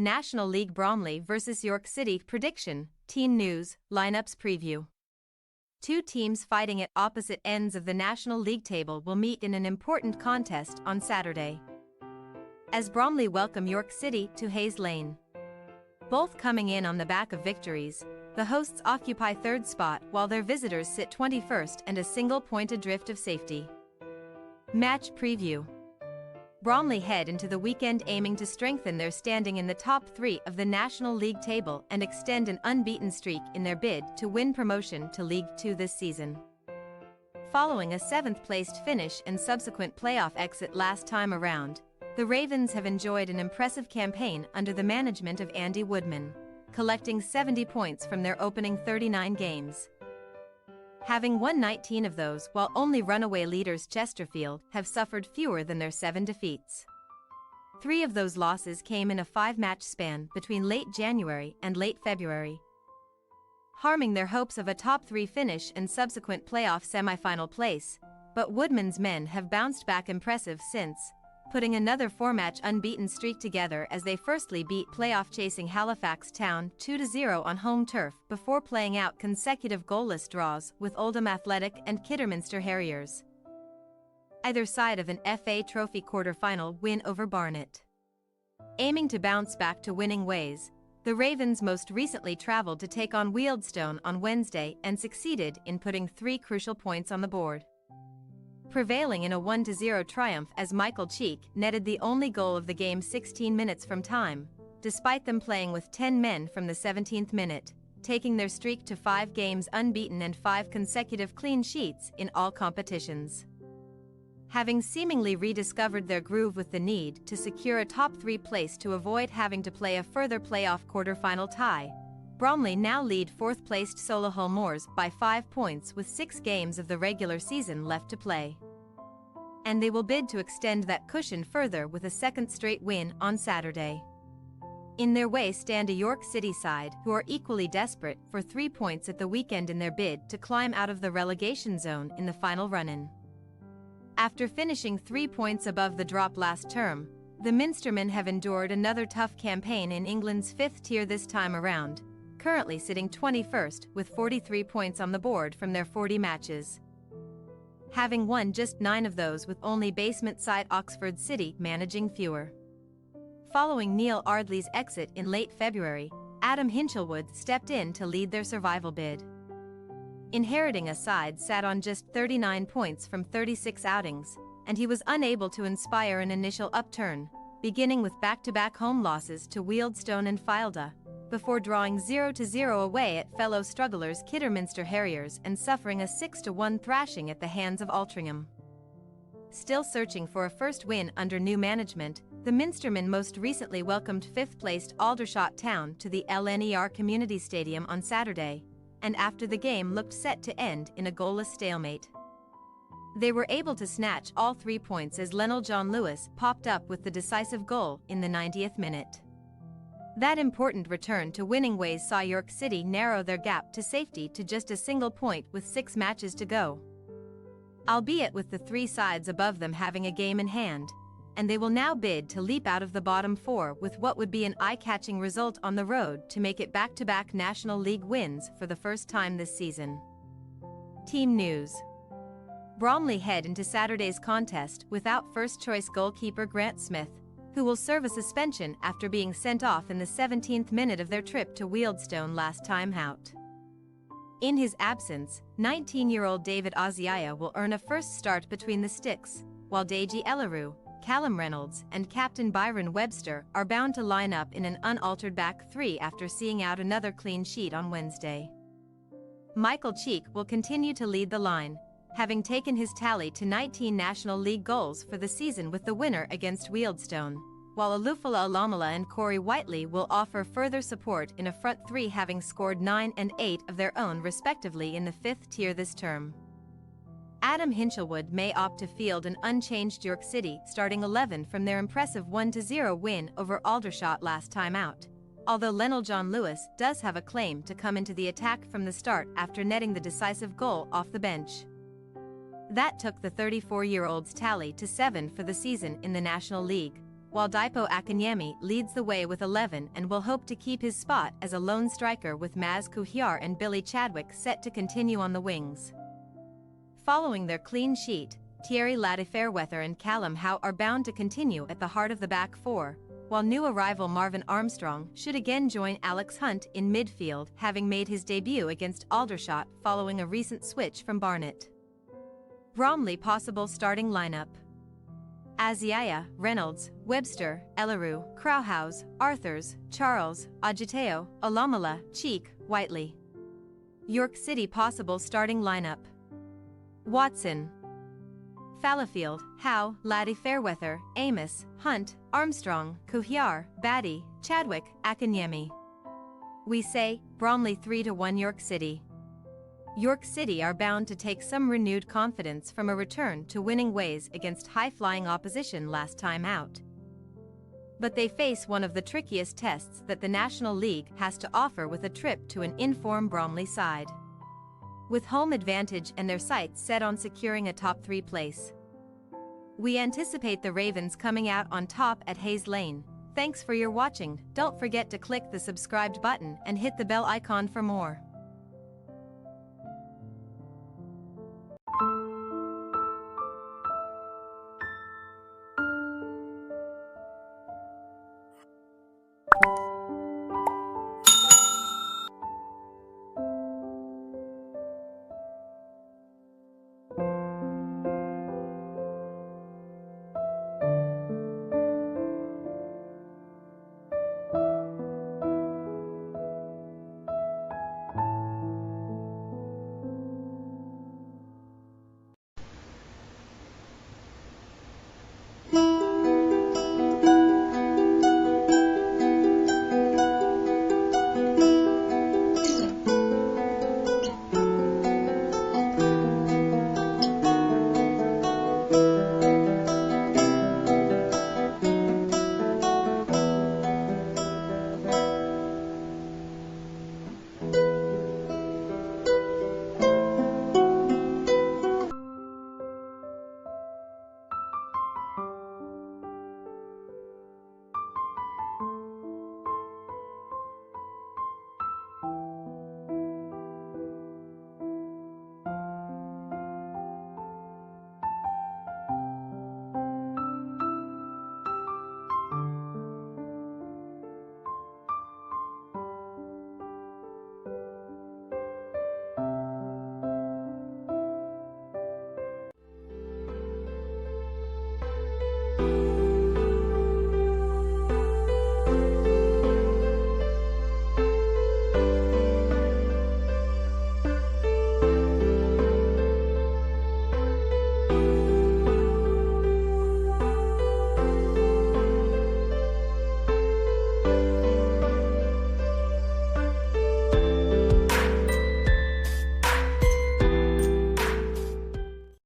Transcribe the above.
National League Bromley vs York City prediction, team news, lineups preview. Two teams fighting at opposite ends of the National League table will meet in an important contest on Saturday, as Bromley welcome York City to Hayes Lane. Both coming in on the back of victories, the hosts occupy third spot while their visitors sit 21st and a single point adrift of safety. Match preview. Bromley head into the weekend aiming to strengthen their standing in the top three of the National League table and extend an unbeaten streak in their bid to win promotion to League Two this season. Following a seventh-placed finish and subsequent playoff exit last time around, the Ravens have enjoyed an impressive campaign under the management of Andy Woodman, collecting 70 points from their opening 39 games. Having won 19 of those, while only runaway leaders Chesterfield have suffered fewer than their 7 defeats. 3 of those losses came in a 5-match span between late January and late February, harming their hopes of a top 3 finish and subsequent playoff semi-final place, but Woodman's men have bounced back impressive since, putting another 4-match unbeaten streak together as they firstly beat playoff-chasing Halifax Town 2-0 on home turf before playing out consecutive goalless draws with Oldham Athletic and Kidderminster Harriers, either side of an FA Trophy quarter-final win over Barnet. Aiming to bounce back to winning ways, the Ravens most recently travelled to take on Wealdstone on Wednesday and succeeded in putting 3 crucial points on the board, prevailing in a 1-0 triumph as Michael Cheek netted the only goal of the game 16 minutes from time, despite them playing with 10 men from the 17th minute, taking their streak to 5 games unbeaten and 5 consecutive clean sheets in all competitions. Having seemingly rediscovered their groove with the need to secure a top 3 place to avoid having to play a further playoff quarter-final tie, Bromley now lead 4th-placed Solihull Moors by 5 points with 6 games of the regular season left to play, and they will bid to extend that cushion further with a second straight win on Saturday. In their way stand a York City side who are equally desperate for 3 points at the weekend in their bid to climb out of the relegation zone in the final run-in. After finishing 3 points above the drop last term, the Minstermen have endured another tough campaign in England's 5th tier this time around, currently sitting 21st with 43 points on the board from their 40 matches, having won just 9 of those with only basement side Oxford City managing fewer. Following Neil Ardley's exit in late February, Adam Hinchelwood stepped in to lead their survival bid, inheriting a side sat on just 39 points from 36 outings, and he was unable to inspire an initial upturn, beginning with back-to-back home losses to Wealdstone and Filda, before drawing 0-0 away at fellow strugglers Kidderminster Harriers and suffering a 6-1 thrashing at the hands of Altrincham. Still searching for a first win under new management, the Minstermen most recently welcomed 5th-placed Aldershot Town to the LNER Community Stadium on Saturday, and after the game looked set to end in a goalless stalemate, they were able to snatch all 3 points as Lionel John Lewis popped up with the decisive goal in the 90th minute. That important return to winning ways saw York City narrow their gap to safety to just a single point with 6 matches to go, albeit with the 3 sides above them having a game in hand, and they will now bid to leap out of the bottom 4 with what would be an eye-catching result on the road to make it back-to-back National League wins for the first time this season. Team news. Bromley head into Saturday's contest without first-choice goalkeeper Grant Smith, who will serve a suspension after being sent off in the 17th minute of their trip to Wealdstone last time out. In his absence, 19-year-old David Oziaya will earn a first start between the sticks, while Deji Elleru, Callum Reynolds and captain Byron Webster are bound to line up in an unaltered back 3 after seeing out another clean sheet on Wednesday. Michael Cheek will continue to lead the line, having taken his tally to 19 National League goals for the season with the winner against Wealdstone, while Alufala Alamala and Corey Whiteley will offer further support in a front 3 having scored 9 and 8 of their own respectively in the 5th tier this term. Adam Hinchelwood may opt to field an unchanged York City starting 11 from their impressive 1-0 win over Aldershot last time out, although Lionel John Lewis does have a claim to come into the attack from the start after netting the decisive goal off the bench. That took the 34-year-old's tally to 7 for the season in the National League, while Dipo Akinyemi leads the way with 11 and will hope to keep his spot as a lone striker with Maz Kuhyar and Billy Chadwick set to continue on the wings. Following their clean sheet, Thierry Fairweather and Callum Howe are bound to continue at the heart of the back four, while new arrival Marvin Armstrong should again join Alex Hunt in midfield, having made his debut against Aldershot following a recent switch from Barnet. Bromley possible starting lineup: Aziaya, Reynolds, Webster, Elleru, Crowhouse, Arthurs, Charles, Agiteo, Alamala, Cheek, Whiteley. York City possible starting lineup: Watson, Fallowfield, Howe, Fairweather, Amos, Hunt, Armstrong, Kuhyar, Batty, Chadwick, Akinyemi. We say, Bromley 3-1 York City. York City are bound to take some renewed confidence from a return to winning ways against high-flying opposition last time out. But they face one of the trickiest tests that the National League has to offer with a trip to an in-form Bromley side. With home advantage and their sights set on securing a top 3 place. We anticipate the Ravens coming out on top at Hayes Lane. Thanks for your watching. Don't forget to click the subscribed button and hit the bell icon for more.